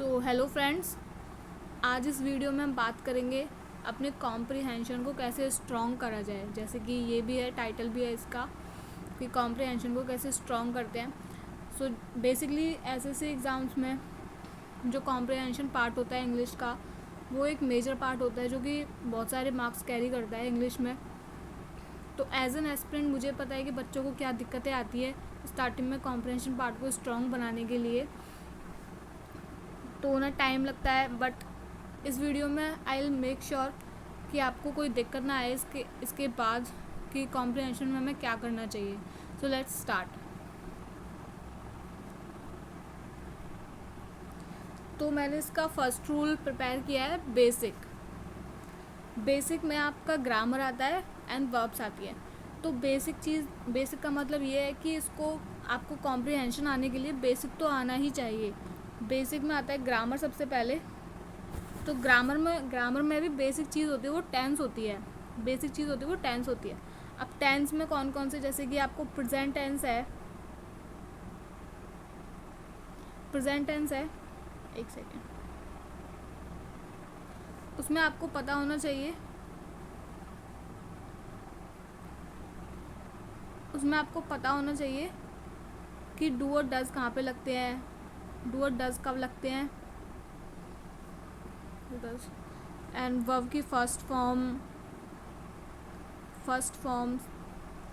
Hello friends, आज इस video में हम बात करेंगे अपने कॉम्प्रिहेंशन को कैसे स्ट्रॉन्ग करा जाए। जैसे कि ये भी है, टाइटल भी है इसका कि कॉम्प्रिहेंशन को कैसे स्ट्रॉन्ग करते हैं। बेसिकली एसएससी एग्ज़ाम्स में जो कॉम्प्रिहेंशन पार्ट होता है इंग्लिश का, वो एक मेजर पार्ट होता है जो कि बहुत सारे मार्क्स कैरी करता है इंग्लिश में। तो एज एन एस्पिरेंट मुझे पता है कि बच्चों को क्या दिक्कतें आती है स्टार्टिंग में कॉम्प्रिहेंशन पार्ट को स्ट्रॉन्ग बनाने के लिए। तो उन्हें टाइम लगता है, बट इस वीडियो में आई विल मेक श्योर कि आपको कोई दिक्कत ना आए इसके बाद कि कॉम्प्रिहेंशन में हमें क्या करना चाहिए। So let's start. तो मैंने इसका फर्स्ट रूल प्रिपेयर किया है, बेसिक में आपका ग्रामर आता है एंड वर्ब्स आती है। तो बेसिक का मतलब ये है कि इसको आपको कॉम्प्रिहेंशन आने के लिए बेसिक तो आना ही चाहिए। बेसिक में आता है ग्रामर सबसे पहले। तो ग्रामर में भी बेसिक चीज़ होती है वो टेंस होती है। बेसिक चीज़ होती है वो टेंस होती है। अब टेंस में कौन कौन से, जैसे कि आपको प्रेजेंट टेंस है, एक सेकेंड, उसमें आपको पता होना चाहिए कि डू और डज कहाँ पे लगते हैं, डू और डज कब लगते हैं, एंड वर्ब की फर्स्ट फॉर्म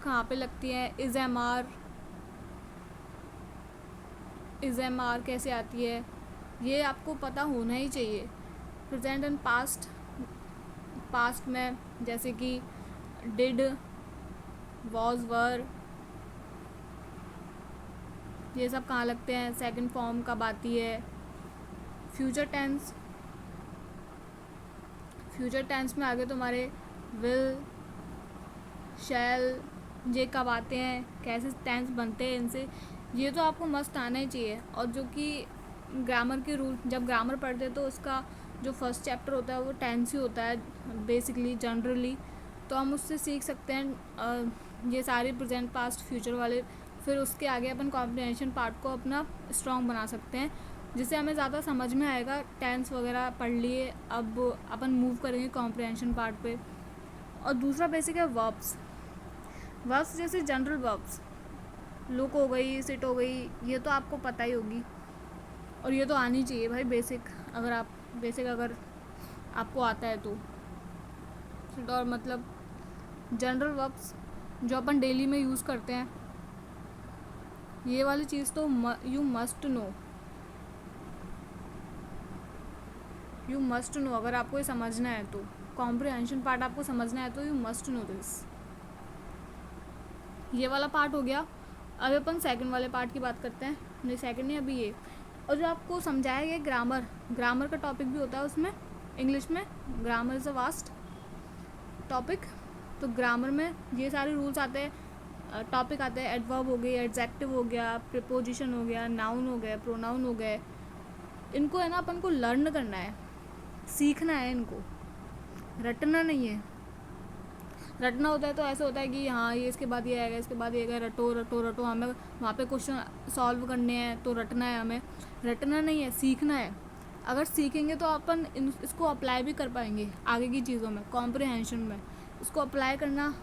कहाँ पे लगती है, इज एम आर कैसे आती है, ये आपको पता होना ही चाहिए। प्रेजेंट एंड पास्ट में जैसे कि डिड, वॉज, वर, ये सब कहाँ लगते हैं, सेकंड फॉर्म कब आती है। फ्यूचर टेंस में आगे तुम्हारे विल, शैल, ये कब आते हैं, कैसे टेंस बनते हैं इनसे, ये तो आपको मस्त आना ही चाहिए। और जो कि ग्रामर के रूल, जब ग्रामर पढ़ते हैं तो उसका जो फर्स्ट चैप्टर होता है वो टेंस ही होता है बेसिकली, जनरली। तो हम उससे सीख सकते हैं ये सारे प्रेजेंट, पास्ट, फ्यूचर वाले। फिर उसके आगे अपन कॉम्प्रिहेंशन पार्ट को अपना स्ट्रॉन्ग बना सकते हैं, जिससे हमें ज़्यादा समझ में आएगा। टेंस वगैरह पढ़ लिए, अब अपन मूव करेंगे कॉम्प्रिहेंशन पार्ट पे। और दूसरा बेसिक है वर्ब्स जैसे जनरल वर्ब्स, लुक हो गई, सिट हो गई, ये तो आपको पता ही होगी और ये तो आनी चाहिए भाई बेसिक। अगर आपको आता है तो सिट, और मतलब जनरल वर्ब्स जो अपन डेली में यूज़ करते हैं, ये वाली चीज़ तो यू मस्ट नो अगर आपको ये समझना है तो। कॉम्प्रिहेंशन पार्ट आपको समझना है तो यू मस्ट नो दिस। ये वाला पार्ट हो गया। अब अपन सेकंड वाले पार्ट की बात करते हैं। नहीं, सेकंड नहीं, अभी ये। और जो आपको समझाया गया ग्रामर का टॉपिक भी होता है उसमें। इंग्लिश में grammar is a vast topic. तो ग्रामर में ये सारे रूल्स आते हैं, टॉपिक आते हैं। एडवर्ब हो गई, एडजेक्टिव हो गया, प्रीपोजिशन हो गया, नाउन हो गए, प्रोनाउन हो गए। इनको है ना अपन को लर्न करना है, सीखना है इनको, रटना नहीं है। रटना होता है तो ऐसे होता है कि हाँ ये इसके बाद ये आएगा, इसके बाद ये आएगा, रटो। हमें वहाँ पे क्वेश्चन सॉल्व करने हैं तो रटना है हमें। रटना नहीं है, सीखना है। अगर सीखेंगे तो अपन इसको अप्लाई भी कर पाएंगे आगे की चीज़ों में, कॉम्प्रिहेंशन में। इसको अप्लाई करना,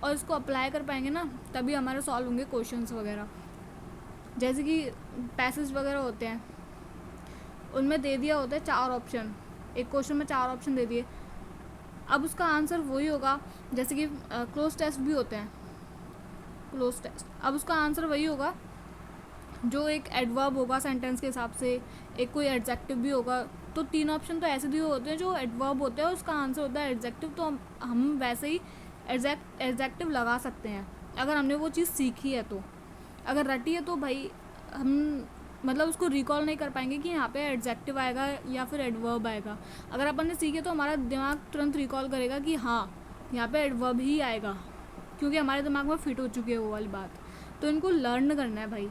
और इसको अप्लाई कर पाएंगे ना, तभी हमारे सॉल्व होंगे क्वेश्चंस वगैरह। जैसे कि पैसेज वगैरह होते हैं, उनमें दे दिया होता है 4 ऑप्शन, एक क्वेश्चन में 4 ऑप्शन दे दिए। अब उसका आंसर वही होगा, जैसे कि क्लोज टेस्ट भी होते हैं, क्लोज टेस्ट। अब उसका आंसर वही होगा जो एक एडवर्ब होगा सेंटेंस के हिसाब से, एक कोई एडजेक्टिव भी होगा। तो 3 ऑप्शन तो ऐसे दिए होते हैं जो एडवर्ब होते हैं, उसका आंसर होता है एडजेक्टिव। तो हम वैसे ही एडजेक्टिव लगा सकते हैं अगर हमने वो चीज़ सीखी है तो। अगर रटी है तो भाई हम मतलब उसको रिकॉल नहीं कर पाएंगे कि यहाँ पे एडजेक्टिव आएगा या फिर एडवर्ब आएगा। अगर अपन ने सीखे तो हमारा दिमाग तुरंत रिकॉल करेगा कि हाँ यहाँ पे एडवर्ब ही आएगा, क्योंकि हमारे दिमाग में फिट हो चुकी है वो वाली बात। तो इनको लर्न करना है भाई,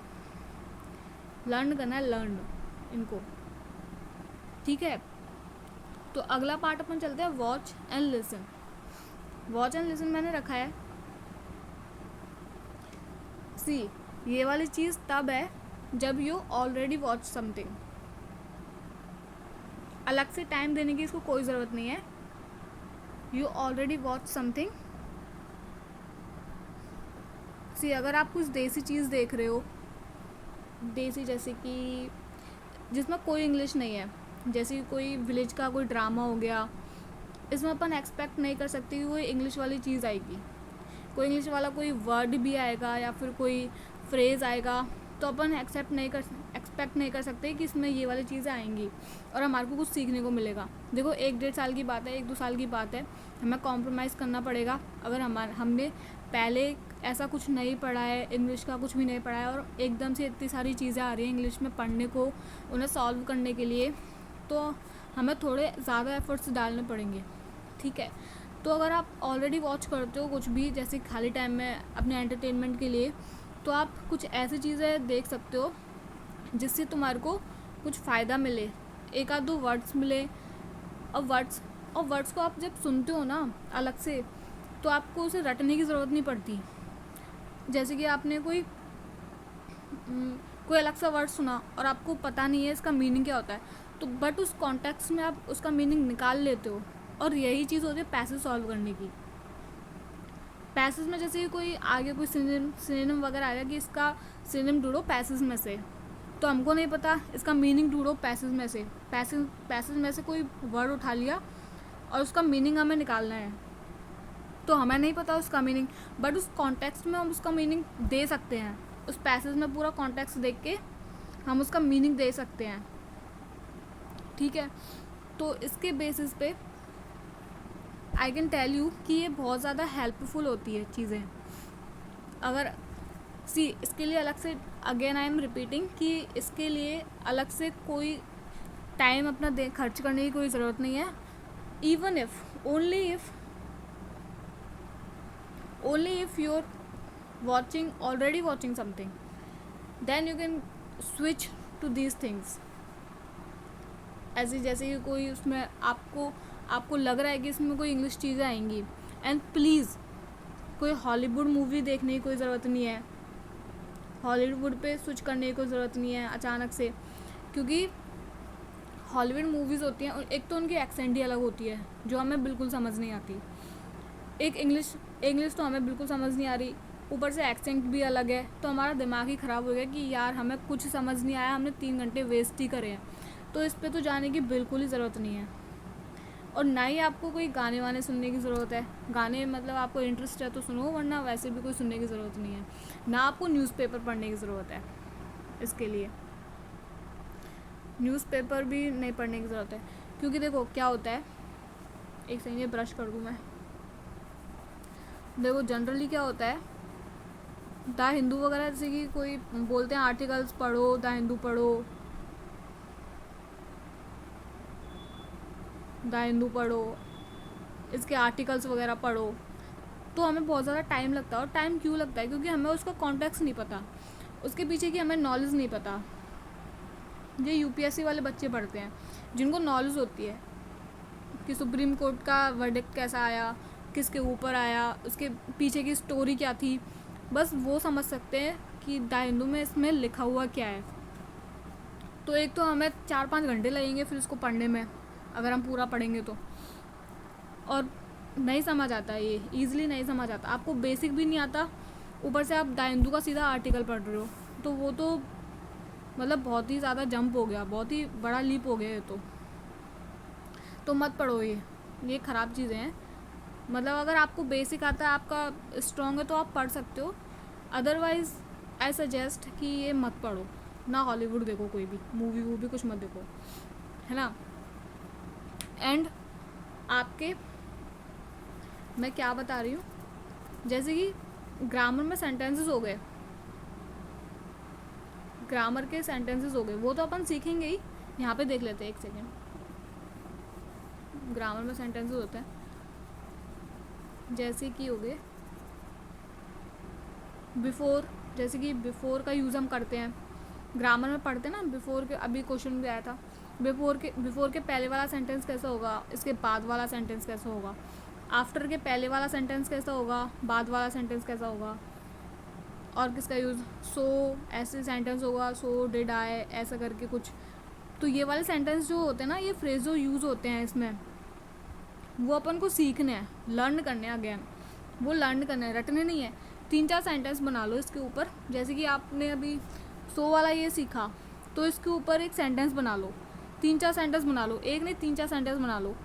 लर्न इनको, ठीक है। तो अगला पार्ट अपन चलते हैं वॉच एंड लिसन मैंने रखा है। सी, ये वाली चीज़ तब है जब यू ऑलरेडी वॉच समथिंग। अलग से टाइम देने की इसको कोई ज़रूरत नहीं है. You already watch something. See अगर आप कुछ देसी चीज़ देख रहे हो, देसी जैसे कि जिसमें कोई इंग्लिश नहीं है, जैसे कोई विलेज का कोई ड्रामा हो गया, इसमें अपन एक्सपेक्ट नहीं कर सकते कि कोई इंग्लिश वाली चीज़ आएगी, कोई इंग्लिश वाला कोई वर्ड भी आएगा या फिर कोई फ्रेज़ आएगा, तो अपन एक्सेप्ट नहीं कर एक्सपेक्ट नहीं कर सकते कि इसमें ये वाली चीज़ें आएंगी और हमारे को कुछ सीखने को मिलेगा. देखो 1-1.5 साल की बात है, 1-2 साल की बात है, हमें कॉम्प्रोमाइज़ करना पड़ेगा. अगर हमने पहले ऐसा कुछ नहीं पढ़ा है, इंग्लिश का कुछ भी नहीं पढ़ा है और एकदम से इतनी सारी चीज़ें आ रही हैं इंग्लिश में पढ़ने को, उन्हें सॉल्व करने के लिए, तो हमें थोड़े ज़्यादा एफर्ट्स डालने पड़ेंगे. ठीक है. तो अगर आप ऑलरेडी वॉच करते हो कुछ भी, जैसे खाली टाइम में अपने एंटरटेनमेंट के लिए, तो आप कुछ ऐसी चीज़ें देख सकते हो जिससे तुम्हारे को कुछ फ़ायदा मिले, 1-2 वर्ड्स मिले. और वर्ड्स को आप जब सुनते हो ना अलग से, तो आपको उसे रटने की ज़रूरत नहीं पड़ती. जैसे कि आपने कोई अलग सा वर्ड सुना और आपको पता नहीं है इसका मीनिंग क्या होता है, तो बट उस कॉन्टेक्स्ट में आप उसका मीनिंग निकाल लेते हो. और यही चीज़ होती है पैसेज सॉल्व करने की. पैसेज में जैसे कोई आगे कोई सिनोनिम वगैरह आएगा कि इसका सिनोनिम ढूंढो पैसेज में से, तो हमको नहीं पता इसका मीनिंग ढूंढो पैसेज में से. पैसेज में से कोई वर्ड उठा लिया और उसका मीनिंग हमें निकालना है, तो हमें नहीं पता उसका मीनिंग, बट उस कॉन्टेक्स्ट में हम उसका मीनिंग दे सकते हैं. उस पैसेज में पूरा कॉन्टेक्स्ट देख के हम उसका मीनिंग दे सकते हैं. ठीक है. तो इसके बेसिस पे आई कैन टेल यू कि ये बहुत ज़्यादा हेल्पफुल होती है चीज़ें. अगर इसके लिए अलग से, अगेन आई एम रिपीटिंग, कि इसके लिए अलग से कोई टाइम अपना खर्च करने की कोई ज़रूरत नहीं है. Even if only if you're already watching something, then you can switch to these things. ऐसे जैसे कि कोई उसमें आपको लग रहा है कि इसमें कोई इंग्लिश चीज़ें आएंगी, एंड प्लीज़ कोई हॉलीवुड मूवी देखने की कोई ज़रूरत नहीं है, हॉलीवुड पे स्विच करने की कोई ज़रूरत नहीं है अचानक से. क्योंकि हॉलीवुड मूवीज़ होती हैं, एक तो उनकी एक्सेंट ही अलग होती है जो हमें बिल्कुल समझ नहीं आती. एक इंग्लिश तो हमें बिल्कुल समझ नहीं आ रही, ऊपर से एक्सेंट भी अलग है, तो हमारा दिमाग ही ख़राब हो गया कि यार हमें कुछ समझ नहीं आया, हमने 3 घंटे वेस्ट ही करे हैं. तो इस पे तो जाने की बिल्कुल ही ज़रूरत नहीं है. और ना ही आपको कोई गाने वाने सुनने की ज़रूरत है. गाने मतलब आपको इंटरेस्ट है तो सुनो, वरना वैसे भी कोई सुनने की ज़रूरत नहीं है. ना आपको न्यूज़पेपर पढ़ने की ज़रूरत है. इसके लिए न्यूज़पेपर भी नहीं पढ़ने की ज़रूरत है. क्योंकि देखो क्या होता है, एक सेकंड ये ब्रश कर दूँ मैं. देखो जनरली क्या होता है, द हिंदू वगैरह जैसे कि कोई बोलते हैं आर्टिकल्स पढ़ो, द हिंदू पढ़ो, इसके आर्टिकल्स वगैरह पढ़ो, तो हमें बहुत ज़्यादा टाइम लगता है. और टाइम क्यों लगता है? क्योंकि हमें उसका कॉन्टेक्स्ट नहीं पता, उसके पीछे की हमें नॉलेज नहीं पता. ये यूपीएससी वाले बच्चे पढ़ते हैं जिनको नॉलेज होती है कि सुप्रीम कोर्ट का वर्डिक्ट कैसा आया, किसके ऊपर आया, उसके पीछे की स्टोरी क्या थी, बस वो समझ सकते हैं कि द हिंदू में इसमें लिखा हुआ क्या है. तो एक तो हमें 4-5 घंटे लगेंगे फिर उसको पढ़ने में, अगर हम पूरा पढ़ेंगे तो. और नहीं समझ आता, ये ईज़िली नहीं समझ आता. आपको बेसिक भी नहीं आता, ऊपर से आप द हिंदू का सीधा आर्टिकल पढ़ रहे हो, तो वो तो मतलब बहुत ही ज़्यादा जंप हो गया, बहुत ही बड़ा लीप हो गया ये तो मत पढ़ो. ये ख़राब चीज़ें हैं. मतलब अगर आपको बेसिक आता है, आपका स्ट्रॉन्ग है, तो आप पढ़ सकते हो. अदरवाइज़ आई सजेस्ट कि ये मत पढ़ो. ना हॉलीवुड देखो, कोई भी मूवी कुछ मत देखो, है ना. एंड आपके, मैं क्या बता रही हूँ, जैसे कि ग्रामर में सेंटेंसेस हो गए, ग्रामर के सेंटेंसेस हो गए, वो तो अपन सीखेंगे ही. यहाँ पे देख लेते हैं, एक सेकेंड. ग्रामर में सेंटेंसेस होते हैं जैसे कि हो गए बिफोर. जैसे कि बिफोर का यूज़ हम करते हैं ग्रामर में, पढ़ते हैं ना बिफोर के. अभी क्वेश्चन भी आया था, बिफोर के पहले वाला सेंटेंस कैसा होगा, इसके बाद वाला सेंटेंस कैसा होगा, आफ्टर के पहले वाला सेंटेंस कैसा होगा, बाद वाला सेंटेंस कैसा होगा, और किसका यूज़, सो ऐसे सेंटेंस होगा, सो डिड आई, ऐसा करके कुछ तो ये वाले सेंटेंस जो होते हैं ना, ये फ्रेज जो यूज़ होते हैं इसमें, वो अपन को सीखने हैं, लर्न करने हैं। अगेन वो लर्न करने हैं, रटने नहीं है। 3-4 सेंटेंस बना लो इसके ऊपर। जैसे कि आपने अभी 100 वाला ये सीखा, तो इसके ऊपर एक सेंटेंस बना लो, 3-4 सेंटेंस बना लो, एक नहीं 3-4 सेंटेंस बना लो,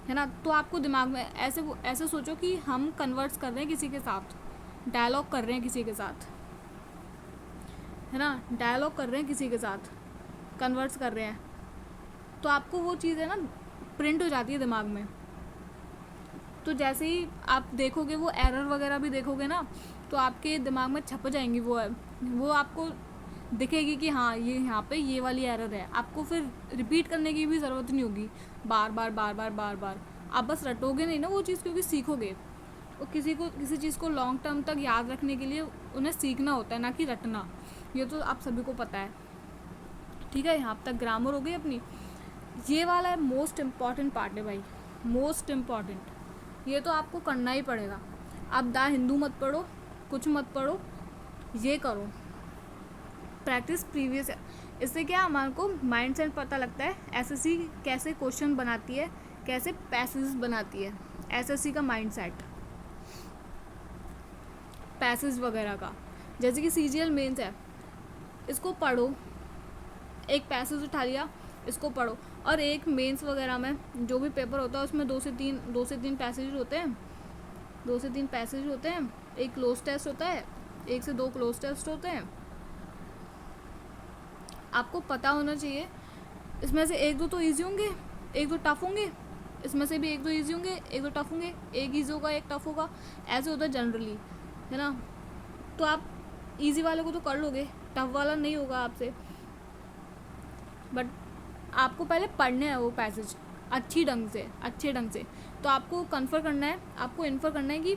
है ना। तो आपको दिमाग में ऐसे सोचो कि हम कन्वर्ट्स कर रहे हैं किसी के साथ, डायलॉग कर रहे हैं किसी के साथ, है ना, डायलॉग कर रहे हैं किसी के साथ, कन्वर्ट्स कर रहे हैं। तो आपको वो चीज़ है ना प्रिंट हो जाती है दिमाग में। तो जैसे ही आप देखोगे वो एरर वगैरह भी देखोगे ना, तो आपके दिमाग में छप जाएंगी वो आपको दिखेगी कि हाँ ये यहाँ पे ये वाली एरर है। आपको फिर रिपीट करने की भी ज़रूरत नहीं होगी, बार बार बार बार बार बार। आप बस रटोगे नहीं ना वो चीज़, क्योंकि सीखोगे। और किसी चीज़ को लॉन्ग टर्म तक याद रखने के लिए उन्हें सीखना होता है, ना कि रटना। ये तो आप सभी को पता है, ठीक है। यहाँ तक ग्रामर हो गई अपनी। ये वाला है मोस्ट इम्पॉर्टेंट पार्ट है भाई, मोस्ट इम्पॉर्टेंट। ये तो आपको करना ही पड़ेगा। आप द हिंदू मत पढ़ो, कुछ मत पढ़ो, ये करो प्रैक्टिस प्रीवियस। इससे क्या हमारे को माइंड सेट पता लगता है, एसएससी कैसे क्वेश्चन बनाती है, कैसे पैसेज बनाती है, एसएससी का माइंड सेट पैसेज वगैरह का। जैसे कि सीजीएल मेंस है, इसको पढ़ो, एक पैसेज उठा लिया, इसको पढ़ो। और एक मेंस वगैरह में जो भी पेपर होता है उसमें 2 से 3 पैसेज होते हैं, 2 से 3 पैसेज होते हैं। एक क्लोज टेस्ट होता है, 1 से 2 क्लोज टेस्ट होते हैं। आपको पता होना चाहिए इसमें से 1-2 तो ईजी होंगे, 1-2 टफ होंगे, इसमें से भी 1-2 ईजी होंगे, 1-2 टफ होंगे, एक ईजी होगा एक टफ होगा, ऐसे होता है जनरली, है ना। तो आप ईजी वाले को तो कर लोगे, टफ वाला नहीं होगा आपसे। बट आपको पहले पढ़ने हैं वो पैसेज अच्छे ढंग से। तो आपको कन्फर करना है, आपको इन्फर करना है कि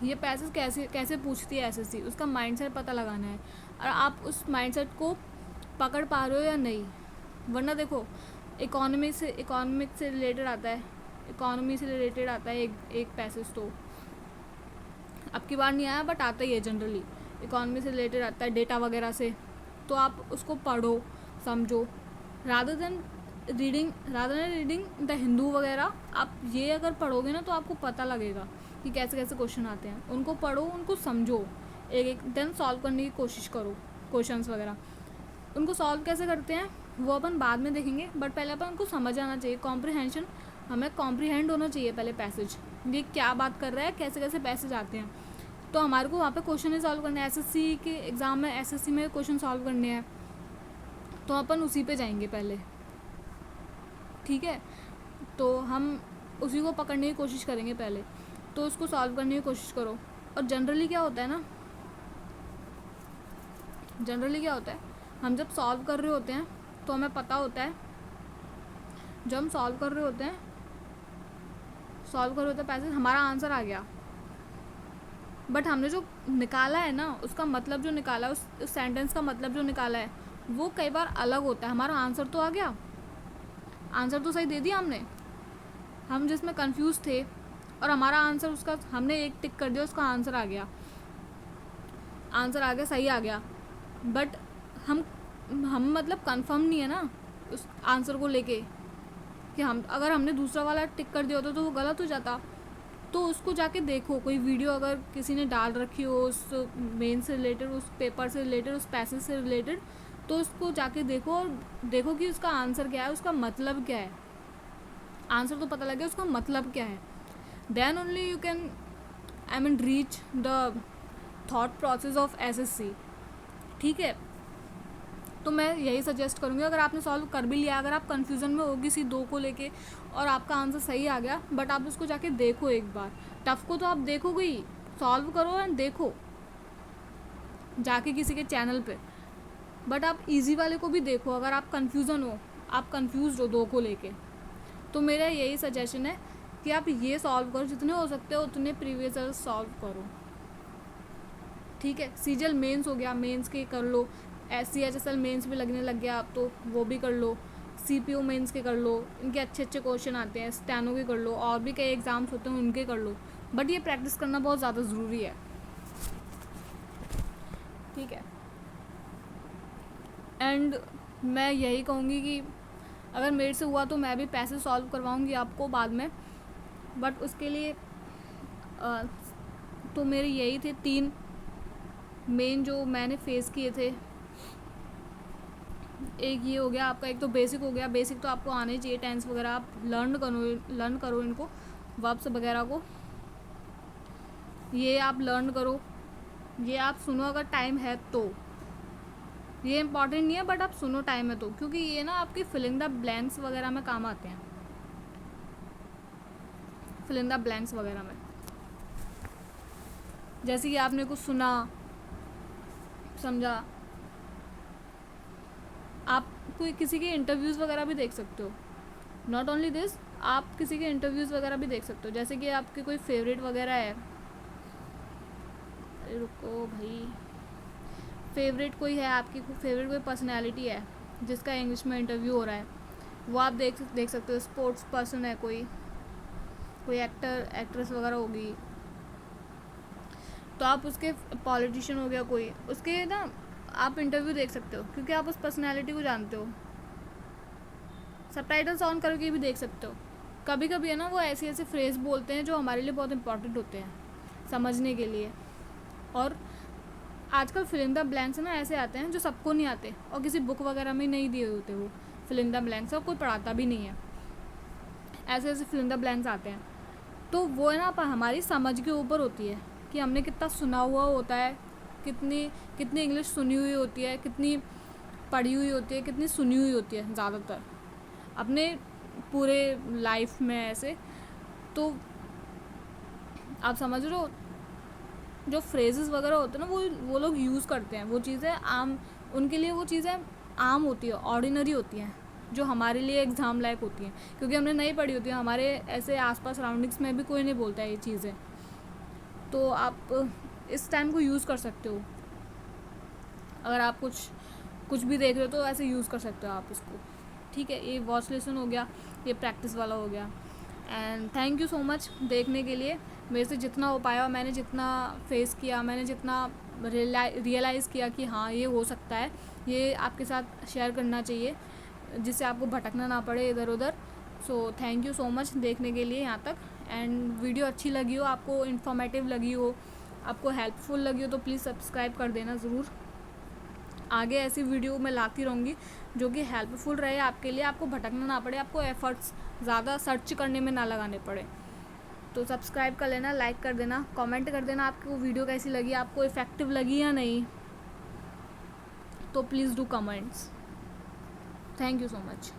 ये पैसेज कैसे पूछती है एसएससी, उसका माइंडसेट पता लगाना है। और आप उस माइंडसेट को पकड़ पा रहे हो या नहीं। वरना देखो इकोनॉमिक से रिलेटेड आता है, एक पैसेज, तो अब की बार नहीं आया बट आता ही है जनरली। इकोनॉमी से रिलेटेड आता है, डेटा वगैरह से। तो आप उसको पढ़ो, समझो, rather than reading the Hindu वगैरह। आप ये अगर पढ़ोगे ना तो आपको पता लगेगा कि कैसे कैसे क्वेश्चन आते हैं। उनको पढ़ो, उनको समझो, एक देन सॉल्व करने की कोशिश करो क्वेश्चंस वगैरह। उनको सॉल्व कैसे करते हैं वो अपन बाद में देखेंगे, बट पहले अपन उनको समझ आना चाहिए। कॉम्प्रिहेंशन, हमें कॉम्प्रिहेंड होना चाहिए पहले पैसेज, ये क्या बात कर रहा है, कैसे कैसे पैसेज आते हैं। तो हमारे को वहाँ पे क्वेश्चन ही सॉल्व करने हैं। एसएससी के एग्ज़ाम में एसएससी में क्वेश्चन सॉल्व करने हैं, तो अपन उसी पे जाएंगे पहले, ठीक है। तो हम उसी को पकड़ने की कोशिश करेंगे पहले, तो उसको सॉल्व करने की कोशिश करो। और जनरली क्या होता है ना, हम जब सॉल्व कर रहे होते हैं तो हमें पता होता है, जब हम सॉल्व कर रहे होते हैं पैसेज, हमारा आंसर आ गया, बट हमने जो निकाला है ना, उसका मतलब जो निकाला है, उस सेंटेंस का मतलब जो निकाला है, वो कई बार अलग होता है। हमारा आंसर तो आ गया, आंसर तो सही दे दिया हमने, हम जिसमें कंफ्यूज थे, और हमारा आंसर, उसका हमने एक टिक कर दिया, उसका आंसर आ गया, सही आ गया। बट हम मतलब कंफर्म नहीं है ना उस आंसर को लेके, कि अगर हमने दूसरा वाला टिक कर दिया होता तो वो गलत हो जाता। तो उसको जाके देखो, कोई वीडियो अगर किसी ने डाल रखी हो उस मेन से रिलेटेड, उस पेपर से रिलेटेड, उस पैसेज से रिलेटेड, तो उसको जाके देखो और देखो कि उसका आंसर क्या है, उसका मतलब क्या है। आंसर तो पता लगे, उसका मतलब क्या है। Then only you can reach the thought process of SSC, ठीक है। तो मैं यही सजेस्ट करूँगी, अगर आपने सॉल्व कर भी लिया, अगर आप कन्फ्यूज़न में हो किसी 2 को लेके और आपका आंसर सही आ गया, बट आप उसको जाके देखो एक बार। टफ को तो आप देखोगे ही, सॉल्व करो एंड देखो जाके किसी के चैनल पे, बट आप इजी वाले को भी देखो। अगर आप कंफ्यूज हो 2 को लेके, तो मेरा यही सजेशन है कि आप ये सॉल्व करो, जितने हो सकते हो उतने प्रीवियस ईयर सॉल्व करो, ठीक है। सीजीएल मेंस हो गया, मेंस के कर लो, CHSL मेंस भी लगने लग गया आप, तो वो भी कर लो। CPO मेंस के कर लो, इनके अच्छे क्वेश्चन आते हैं। स्टैनो के कर लो, और भी कई एग्ज़ाम्स होते हैं उनके कर लो, बट ये प्रैक्टिस करना बहुत ज़्यादा ज़रूरी है, ठीक है। एंड मैं यही कहूँगी कि अगर मेरे से हुआ तो मैं भी पैसे सॉल्व करवाऊँगी आपको बाद में, बट उसके लिए तो मेरे यही थे 3 मेन जो मैंने फेस किए थे। एक ये हो गया आपका, एक तो बेसिक हो गया, बेसिक तो आपको आने चाहिए, टेंस वगैरह आप लर्न करो इनको, वर्ब्स वगैरह को, ये आप लर्न करो, ये आप सुनो अगर टाइम है तो, ये इंपॉर्टेंट नहीं है बट आप सुनो टाइम है तो, क्योंकि ये ना आपकी फिलिंग द ब्लैंक्स वगैरह में काम आते हैं, फिलिंग द ब्लैंक्स वगैरह में। जैसे कि आपने कुछ सुना, समझा, आप कोई किसी के इंटरव्यूज़ वगैरह भी देख सकते हो, नॉट ओनली दिस, आप किसी के इंटरव्यूज़ वगैरह भी देख सकते हो। जैसे कि आपके कोई फेवरेट वगैरह है, अरे रुको भाई, फेवरेट कोई है आपकी, फेवरेट कोई पर्सनैलिटी है जिसका इंग्लिश में इंटरव्यू हो रहा है, वो आप देख सकते हो। स्पोर्ट्स पर्सन है कोई एक्टर एक्ट्रेस वगैरह होगी, तो आप उसके, पॉलिटिशियन हो गया कोई, उसके ना आप इंटरव्यू देख सकते हो, क्योंकि आप उस पर्सनैलिटी को जानते हो। सबटाइटल्स ऑन करके भी देख सकते हो। कभी कभी है ना वो ऐसे ऐसे फ्रेज बोलते हैं जो हमारे लिए बहुत इंपॉर्टेंट होते हैं समझने के लिए, और आजकल फिलिंग द ब्लैंक्स ना ऐसे आते हैं जो सबको नहीं आते, और किसी बुक वगैरह में नहीं दिए होते वो फिलिंग द ब्लैंक्स, और कोई पढ़ाता भी नहीं है, ऐसे ऐसे फिलिंग द ब्लैंक्स आते हैं। तो वो है ना हमारी समझ के ऊपर होती है कि हमने कितना सुना हुआ होता है, कितनी इंग्लिश सुनी हुई होती है, कितनी पढ़ी हुई होती है, कितनी सुनी हुई होती है ज़्यादातर अपने पूरे लाइफ में ऐसे। तो आप समझ रहे हो, जो फ्रेजेस वगैरह होते हैं ना वो लोग यूज़ करते हैं, वो चीज़ें आम, उनके लिए वो चीज़ें आम होती है, ऑर्डिनरी होती हैं, जो हमारे लिए एग्ज़ाम लायक होती हैं, क्योंकि हमने नहीं पढ़ी होती है, हमारे ऐसे आसपास सराउंडिंग्स में भी कोई नहीं बोलता है ये चीज़ें। तो आप इस टाइम को यूज़ कर सकते हो, अगर आप कुछ भी देख रहे हो तो ऐसे यूज़ कर सकते हो आप इसको, ठीक है। ये वॉच लेसन हो गया, ये प्रैक्टिस वाला हो गया। And thank you so much देखने के लिए। मेरे से जितना हो पाया, मैंने जितना फेस किया, मैंने जितना रियलाइज़ किया कि हाँ ये हो सकता है, ये आपके साथ शेयर करना चाहिए, जिससे आपको भटकना ना पड़े इधर उधर। So thank you so much देखने के लिए यहाँ तक। एंड वीडियो अच्छी लगी हो, आपको इन्फॉर्मेटिव लगी हो, आपको हेल्पफुल लगी हो, तो प्लीज़ सब्सक्राइब कर देना ज़रूर। आगे ऐसी वीडियो मैं लाती रहूँगी जो कि हेल्पफुल रहे आपके लिए, आपको भटकना ना पड़े, आपको एफर्ट्स ज़्यादा सर्च करने में ना लगाने पड़े। तो सब्सक्राइब कर लेना, लाइक कर देना, कमेंट कर देना आपको वीडियो कैसी लगी, आपको इफ़ेक्टिव लगी या नहीं, तो please do comments. Thank you so much.